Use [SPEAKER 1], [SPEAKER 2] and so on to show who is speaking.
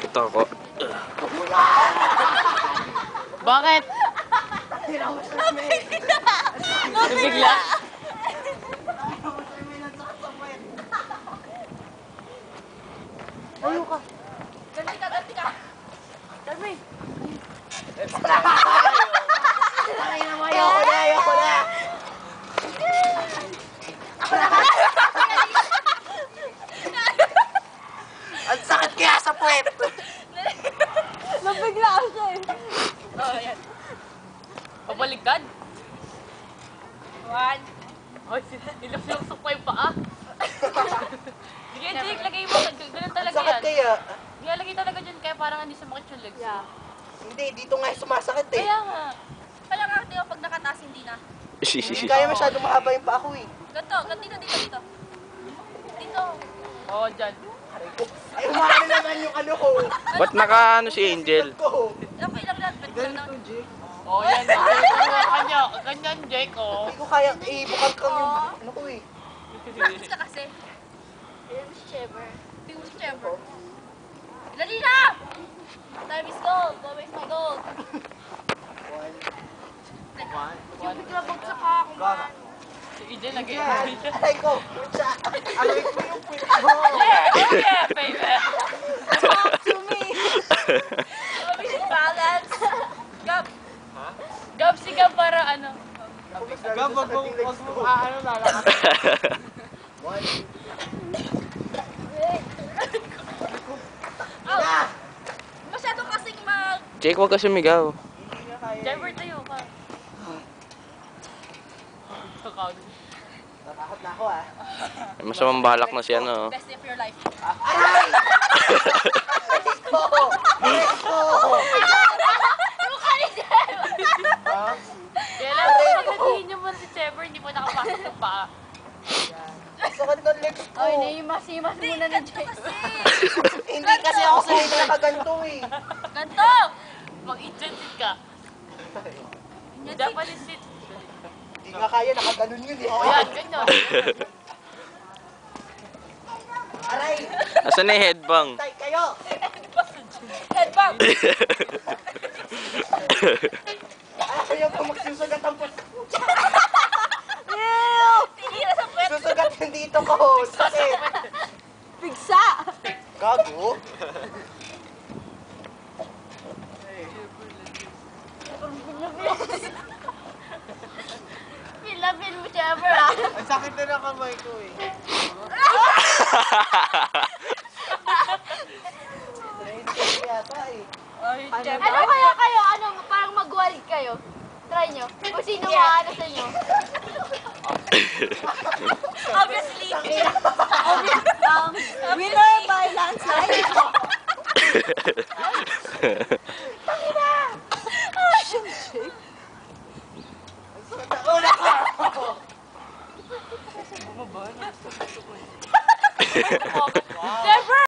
[SPEAKER 1] Ito ako.
[SPEAKER 2] Bakit? Nabigla.
[SPEAKER 3] Ayaw ka.
[SPEAKER 2] Ganti ka. Dami.
[SPEAKER 3] Ayoko na. Ang sakit kaya sa puwet.
[SPEAKER 2] Nabigla siya eh. Oh, yan. Pabaligtad. 1. Oh, ilusok pa yung paa. Sige, Jake, lagay mo. Ganun talaga
[SPEAKER 3] Sakit
[SPEAKER 2] yan.
[SPEAKER 3] kaya.
[SPEAKER 2] Nilalagay talaga dyan kaya parang hindi sumakit yung legs. Yeah.
[SPEAKER 3] Hindi, dito nga sumasakit eh.
[SPEAKER 2] Kaya nga. Kaya nga, Teo, pag nakataas, hindi na.
[SPEAKER 3] Hindi kaya masyadong mahaba yung paa ko eh.
[SPEAKER 2] Dito. Dito. Oo, dyan.
[SPEAKER 3] Ay, umano naman yung ano ko.
[SPEAKER 1] Ba't naka si Angel?
[SPEAKER 2] Okay lang lahat.
[SPEAKER 3] Ganito, Jake.
[SPEAKER 2] Oh, yan. Ganyan, Jake, oh.
[SPEAKER 3] Hindi ko kaya, bukal kang yung ano ko eh.
[SPEAKER 2] Practice ka kasi. Tingnan mo si Trevor. Dali na! Time is gold. Don't waste my gold. Yung bigla bagsak ka, kuman. Si EJ nag-i-enjoy siya.
[SPEAKER 3] Aray ko, putya. Aray ko yung puwet ko.
[SPEAKER 2] Yeah, baby. Talk to me. Sabi si balance. Gab. Gab si Gab para ano.
[SPEAKER 3] Gab, wag mo ano lalakas.
[SPEAKER 2] Oh. Masyado kasing
[SPEAKER 1] Jake, wag ka sumigaw.
[SPEAKER 2] Trevor, tayo ka.
[SPEAKER 3] Natakot na ako ah.
[SPEAKER 1] Masamang balak na siya, no?
[SPEAKER 2] Best day of your life.
[SPEAKER 3] Aray! Aray ko!
[SPEAKER 2] Mukha ni Trevor. Kaya lang, pagkatiin niyo mo si Trevor, hindi mo nakapasok ng paa.
[SPEAKER 3] Sakit ng legs ko.
[SPEAKER 2] Ay, naimas muna ni Jake.
[SPEAKER 3] Hindi kasi ako sanay na nakaganto eh.
[SPEAKER 2] Ganto! Mag-incentive ka. Dapat sit.
[SPEAKER 3] Hindi nga kaya, nakaganon yun eh.
[SPEAKER 2] O yan, ganyan.
[SPEAKER 3] Aray!
[SPEAKER 1] Asan na yung headbang?
[SPEAKER 3] Tay kayo!
[SPEAKER 2] Headbang!
[SPEAKER 3] Ayaw ko magsusugat ang puwet.
[SPEAKER 2] Tinira sa puwet.
[SPEAKER 3] Susugat yung dito ko. Sakit.
[SPEAKER 2] Pigsa!
[SPEAKER 3] Gago.
[SPEAKER 2] Pilapin mo, Trevor, ah.
[SPEAKER 3] Ang sakit na ng kamay ko eh. Train kasi yata eh.
[SPEAKER 2] Ano kaya kayo? Ano, parang magwalig kayo? Try nyo. Kung sino maano sa inyo. Obviously. Winner by landslide. Tangina!
[SPEAKER 3] Una ko!
[SPEAKER 2] Bumaba na.